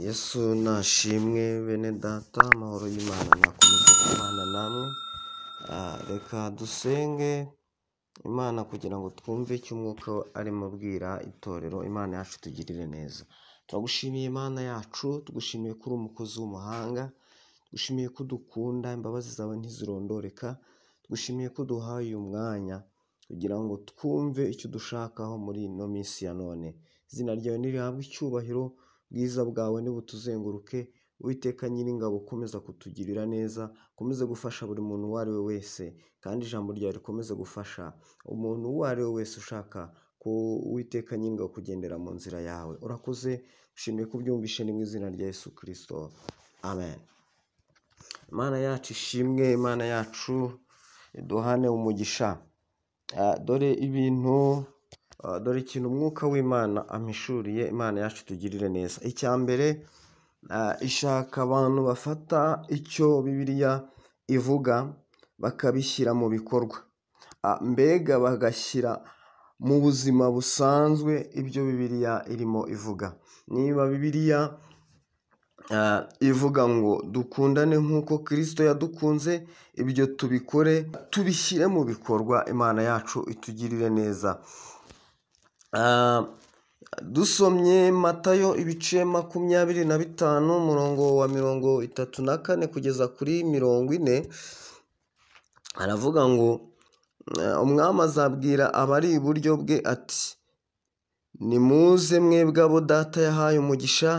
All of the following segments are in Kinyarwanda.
Yesu nashimwe bene data, amahoro y'Imana nakomeze kubana namwe. Reka dusenge Imana kugira ngo twumve icyo umwuka arimo abwira itorero. Imana yacu tugirire neza. Turagushimiye Imana yacu, tugushimiye ko uri umukozi w'umuhanga, tugushimiye ko udukunda, imbabazi zawe ntizirondoreka, tugushimiye ko duhaye uyu mwanya kugira ngo twumve icyo dushakaho muri ino minsi ya none. Izina ryawe nirihabwe icyubahiro, ubwiza bwawe nibutuzenguruke. Uwiteka Nyiringabo, ukomeza kutugirira neza, ukomeze gufasha buri muntu uwo ari we wese, kandi ijambo ryawe rikomeze gufasha umuntu uwo ari we wese ushaka ko Uwiteka Nyiringabo kugendera mu nzira yawe. Urakoze, ushimiye ko ubyumvishe ni mu izina rya Yesu Kristo, amen. Imana yacu ishimwe, Imana yacu iduhane umugisha. Dore ikintu umwuka w'Imana ampishuriye. Imana yacu tugirire neza. Icya mbere, ishaka abantu bafata icyo Bibiliya ivuga bakabishyira mu bikorwa, mbega bagashyira mu buzima busanzwe ibyo Bibiliya irimo ivuga. Niba Bibiliya ivuga ngo dukundane nk'uko Kristo yadukunze, ibyo tubikore, tubishyire mu bikorwa. Imana yacu itugirire neza. Dusomye Matayo ibice 25 umurongo wa 34 kugeza kuri 40, aravuga ngo umwami azabwira abari iburyo bwe ati, nimuze mwebwe abo data yahaye umugisha,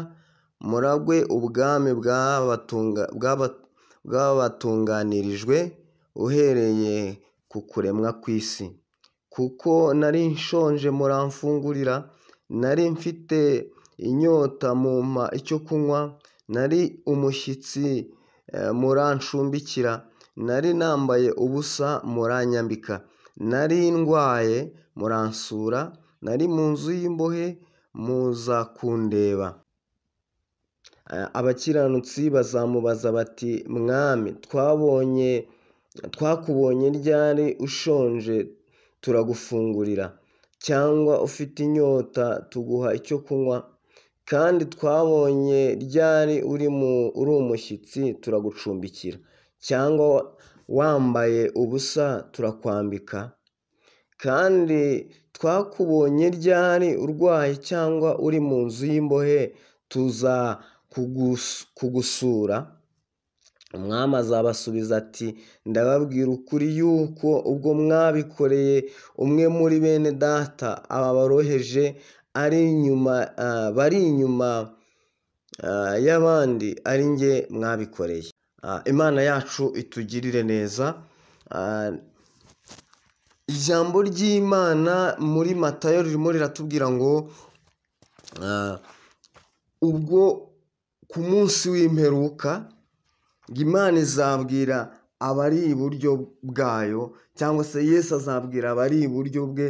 muragwe ubwami bwabatunganirijwe uhereye ku kuremwa kw'isi. Kuko nari nshonje muramfungurira, nari mfite inyota mumpa icyo kunywa, nari umushyitsi murancumbikira, nari nambaye ubusa muranyambika, nari ndwaye muransura, nari mu nzu y'imbohe muza kundeba. Abakiranutsi bazamubaza bati, mwami, twakubonye ryari ushonje turagufungurira, cyangwa ufite inyota tuguha icyo kunywa? Kandi twabonye ryari uri umushyitsi turagucumbikira, cyangwa wambaye ubusa turakwambika? Kandi twakubonye ryari urwaye cyangwa uri mu nzu y'imbohe tuza kugusura? Umwami azabasubiza ati, ndababwira ukuri yuko ubwo mwabikoreye umwe muri bene data aba boroheje bari inyuma y'abandi, ari njye mwabikoreye. Imana yacu itugirire neza. Ijambo ry'Imana muri Matayo ririmo riratubwira ngo ubwo ku munsi w'imperuka Imana izabwira abari iburyo bwayo, cyangwa se Yesu azabwira abari iburyo bwe,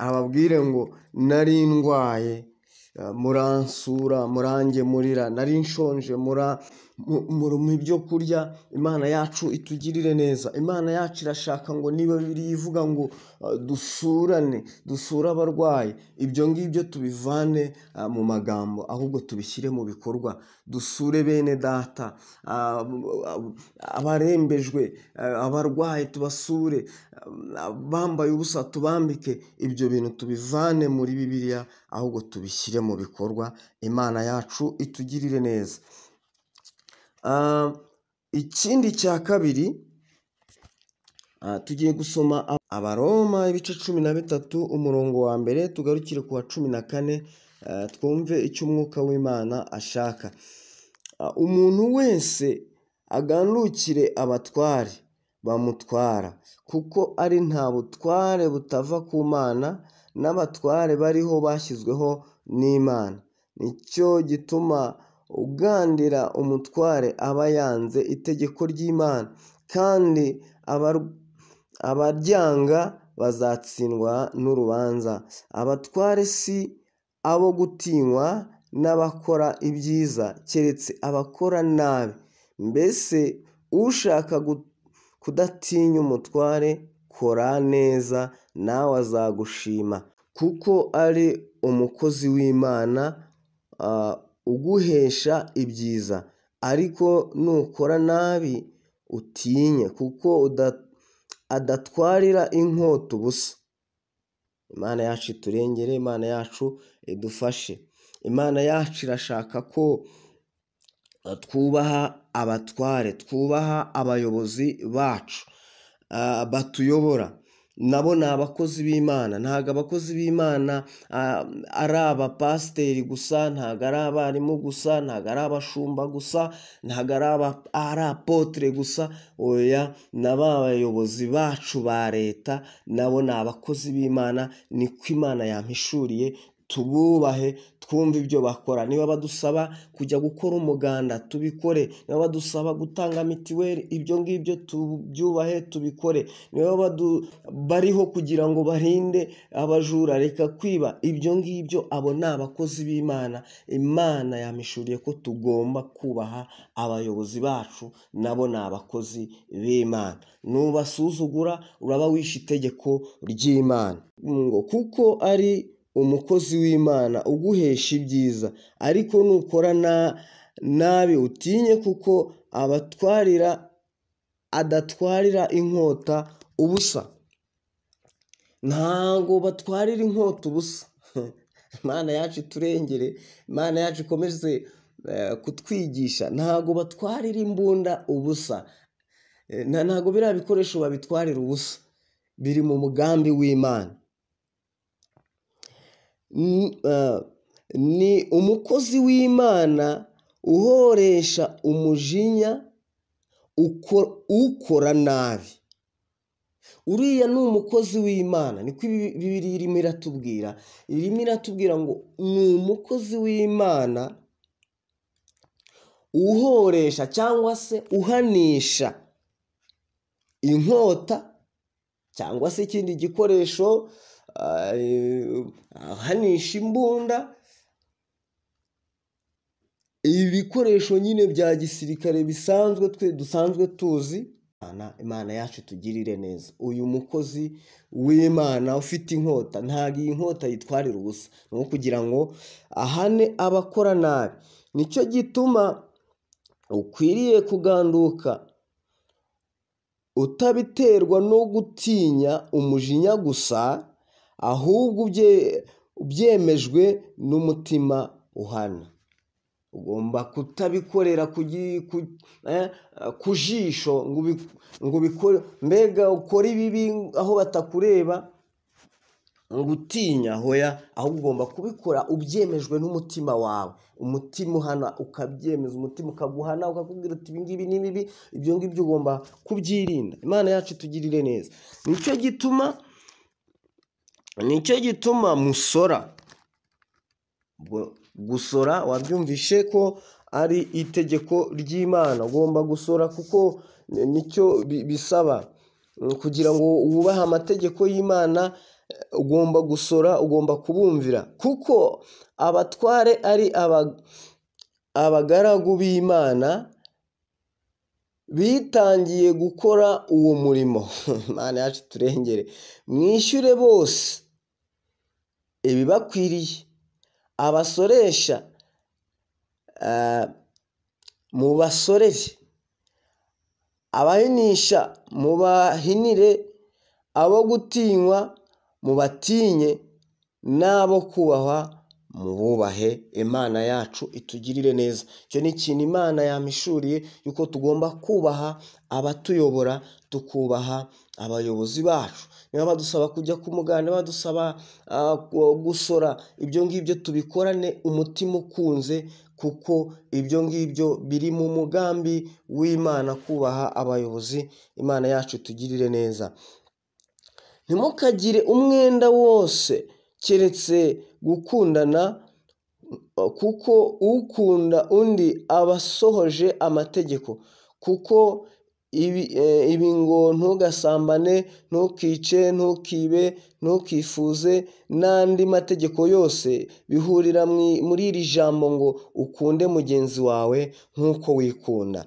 ababwire ngo nari ndwaye muransura murangemurira, nari nshonje murumpa ibyo kurya. Imana yacu itugirire neza. Imana yacu irashaka ngo niba Bibiliya ivuga ngo dusurane, dusure abarwayi, ibyo ngibyo tubivane mu magambo, ahubwo tubishyire mu bikorwa. Dusure bene data, abarembejwe, abarwayi tubasure, bambaye ubusa tubambike. Ibyo bintu tubivane muri Bibiliya, ahubwo tubishyire mu bikorwa. Imana yacu itugirire neza. Ikindi cya kabiri, tugiye gusoma Abaroma ibice 13 umurongo wa mbere, tugarukire ku wa 14, twumve icyo umwuka w'Imana ashaka. Umuntu wese agandukire abatware bamutwara, kuko ari nta butware butava ku Mana, n'abatware bariho bashyizweho n'Imana. Nicyo gituma ugandira umutware aba yanze itegeko ry'Imana, kandi abaryanga bazatsindwa n'urubanza. Abatware si abo gutinywa n'abakora ibyiza, keretse abakora nabi. Mbese ushaka kudatinya umutware, kora neza nawe azagushima, kuko ari umukozi w'Imana uguhesha ibyiza, ariko nukora nabi utinye, kuko adatwarira inkota ubusa. Imana yacu iturengere, Imana yacu idufashe. Imana yacu irashaka ko twubaha abatware, twubaha abayobozi bacu batuyobora. Nabo ni abakozi b'Imana. Ntabwo abakozi b'Imana ari abapasiteri gusa, ntabwo ari abarimu gusa, ntabwo ari abashumba gusa, ntabwo ari apotre gusa. Oya, n'abayobozi bacu ba leta nabo ni abakozi b'Imana. Niko Imana yampishuriye, tububahe, twumve ibyo bakora. Niba badusaba kujya gukora umuganda, tubikore. Niba badusaba gutanga mitiweli, ibyo ngibyo tubyubahe, tubikore. Niba bariho kugira ngo barinde abajura, reka kwiba, ibyo ngibyo. Abo ni abakozi b'Imana. Imana yampishuriye ko tugomba kubaha abayobozi bacu, nabo ni abakozi b'Imana. Nubasuzugura uraba wishe itegeko ry'Imana, kuko ari umukozi w'Imana uguhesha ibyiza, ariko nukora nabi utinye, kuko adatwarira inkota ubusa. Ntago batwarira inkota ubusa. Imana yacu iturengere, Imana yacu ikomeze kutwigisha. Ntago batwarira imbunda ubusa, ntago biriya bikoresho babitwarira ubusa, biri mu mugambi w'Imana. Ni umukozi w'Imana uhoresha umujinya ukora nabi. Uriya ni umukozi w'Imana. Niko Bibiliya irimo iratubwira. Irimo iratubwira ngo ni umukozi w'Imana uhoresha cyangwa se uhanisha inkota cyangwa se ikindi gikoresho, ahanisha imbunda, ibikoresho nyine bya gisirikare bisanzwe dusanzwe tuzi. Imana yacu tugirire neza. Uyu mukozi w'Imana ufite inkota, ntabwo iyi nkota yitwarira ubusa, no kugira ngo ahane abakora nabi. Nicyo gituma ukwiriye kuganduka, utabiterwa no gutinya umujinya gusa, ahubwo ubyemejwe n'umutima uhana. Ugomba kutabikorera ku jisho ngo ubikore, mbega ukora ibibi aho batakureba ngo utinya. Hoya, ahubwo ugomba kubikora ubyemejwe n'umutima wawe. Umutima uhana ukabyemeza, umutima ukaguhana ukakubwira uti ibi ngibi ni bibi. Ibyo ngibyo ugomba kubyirinda. Imana yacu tugirire neza. Nicyo gituma musora. Gusora wabyumvishe ko ari itegeko ry'Imana. Ugomba gusora kuko nicyo bisaba. Kugira ngo wubahe amategeko y'Imana ugomba gusora, ugomba kubumvira, kuko abatware ari abagaragu b'Imana bitangiye gukora uwo murimo. Imana yacu turengere. Mwishyure bose ibibakwiriye. Abasoresha mubasorere, abahinisha mubahinire, abo gutinywa mubatinye, n'abo kubahwa mububahe. Imana yacu itugirire neza. Icyo ni ikintu Imana yampishuriye, yuko tugomba kubaha abatuyobora, tukubaha abayobozi bacu. Niba badusaba kujya ku muganda, badusaba gusora, ibyo ngibyo tubikorane umutima ukunze, kuko ibyo ngibyo biri mu mugambi w'Imana, kubaha abayobozi. Imana yacu tugirire neza. Ntimukagire umwenda wose keretse gukundana, kuko ukunda undi aba asohoje amategeko. Kuko ibi ngo ntugasambane, ntukice, ntukibe, ntukifuze, n'andi mategeko yose bihurira muri iri jambo ngo ukunde mugenzi wawe nk'uko wikunda.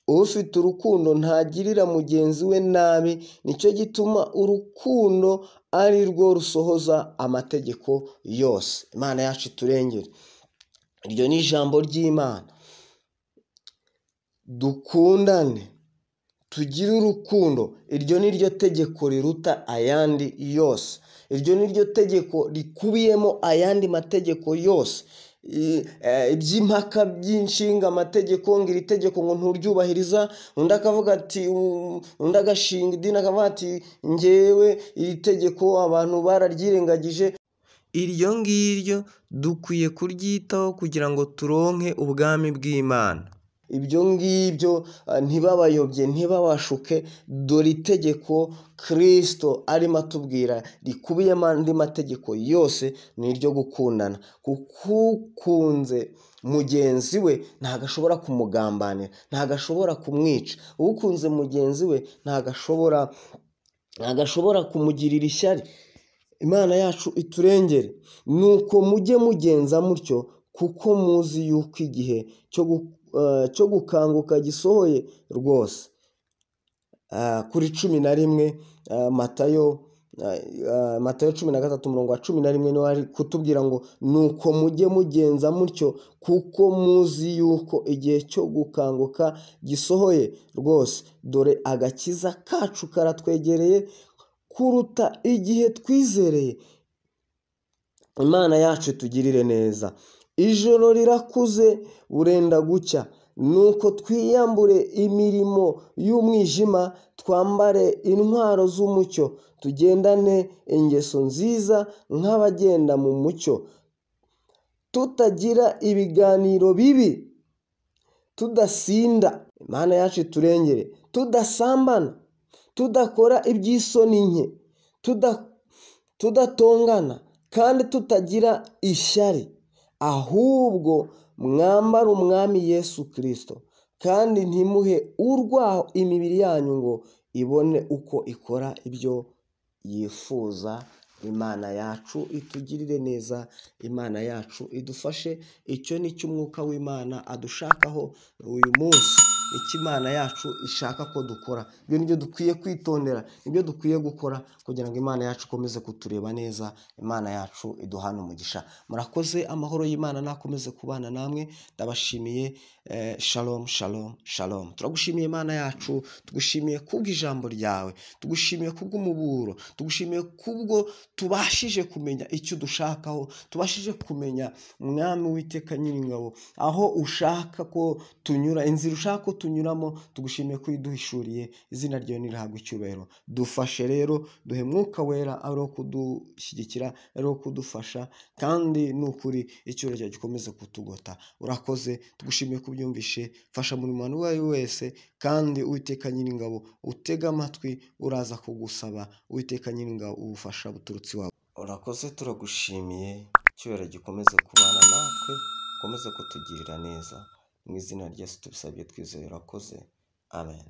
Ufite urukundo ntagirira mugenzi we nabi. Nicyo gituma urukundo ari rwo rusohoza amategeko yose. Imana yacu iturengere. iryo ni ijambo ry'Imana. Dukundane, tugire urukundo, iryo ni ryo tegeko riruta ayandi yose. Iryo ni ryo tegeko rikubiyemo ayandi mategeko yose. Iby'impaka by'inshinga amategeko, ngo iri tegeko ngo nturyubahiriza, undi akavuga ati, undi agashinga idini akavuga ati njyewe iri tegeko abantu bararyirengagije. Iryo ngiryo dukwiye kuryitaho kugira ngo turonke ubwami bw'Imana. Ibyo ngibyo ntibabayobye, ntibabashuke. Dore itegeko Kristo arimo atubwira rikubiyemo andi mategeko yose ni iryo gukundana. Kuko ukunze mugenzi we ntabwo ashobora kumugambanira, ntabwo ashobora kumwica. Ukunze mugenzi we ntabwo ashobora kumugirira ishyari. Imana yacu iturengere. Nuko mujye mugenza mutyo, kuko muzi yuko igihe cyo gukanguka gisohoye rwose. Kuri 11 Matayo 13:11 niho ari kutubwira ngo nuko mujye mugenza mutyo, kuko muzi yuko igihe cyo gukanguka gisohoye rwose. Dore agakiza kacu karatwegereye kuruta igihe twizereye. Imana yacu itugirire neza. Ijoro rirakuze burenda gucya, nuko twiyambure imirimo y'umwijima, twambare intwaro z'umucyo, tugendane ingeso nziza nk'abagenda mu mucyo, tutagira ibiganiro bibi, tudasinda. Imana yacu iturengere. Tudasambana, tudakora iby'isoni nke, tudatongana, kandi tutagira ishyari, ahubwo mwambara umwami Yesu Kristo, kandi ntimuhe urwaho imibiri yanyu ngo ibone uko ikora ibyo yifuza. Imana yacu itugirire neza, Imana yacu idufashe. Icyo ni cyo umwuka w'Imana adushakaho uyu munsi. Icyo Imana yacu ishaka ko dukora, ibyo nibyo dukwiye kwitondera, nibyo dukwiye gukora kugira ngo Imana yacu ikomeze kutureba neza. Imana yacu iduhane umugisha. Murakoze. Amahoro y'Imana nakomeze kubana namwe. Ndabashimiye. Shalom, shalom, shalom. Turagushimiye Imana yacu, tugushimiye kubw'ijambo ryawe, tugushimiye kubw'umuburo, tugushimiye kubwo tubashije kumenya icyo dushakaho, tubashije kumenya Mwami w'iteka Nyiringabo aho ushaka ko tunyura, inzira ushaka ko tunyuramo. Tugushimiye ko iduhishuriye. Izina ryawe nirihabwe icyubahiro. Dufashe rero, duhe Mwuka Wera ariho kudushyigikira, ariho kudufasha, kandi n'ukuri icyubahiro cyawe gikomeze kutugota. Urakoze. Tugushimiye kubyumvishe. Fasha buri muntu uwo ari we wese, kandi Uwiteka Nyiringabo utega amatwi, uraza kugusaba. Uwiteka Nyiringabo ubufasha buturutse iwawe. Urakoze. Turagushimiye. Icyubahiro gikomeze kubana natwe, ukomeze kutugirira neza. Mu izina rya Yesu tubisabye twizeye. Urakoze. Amen.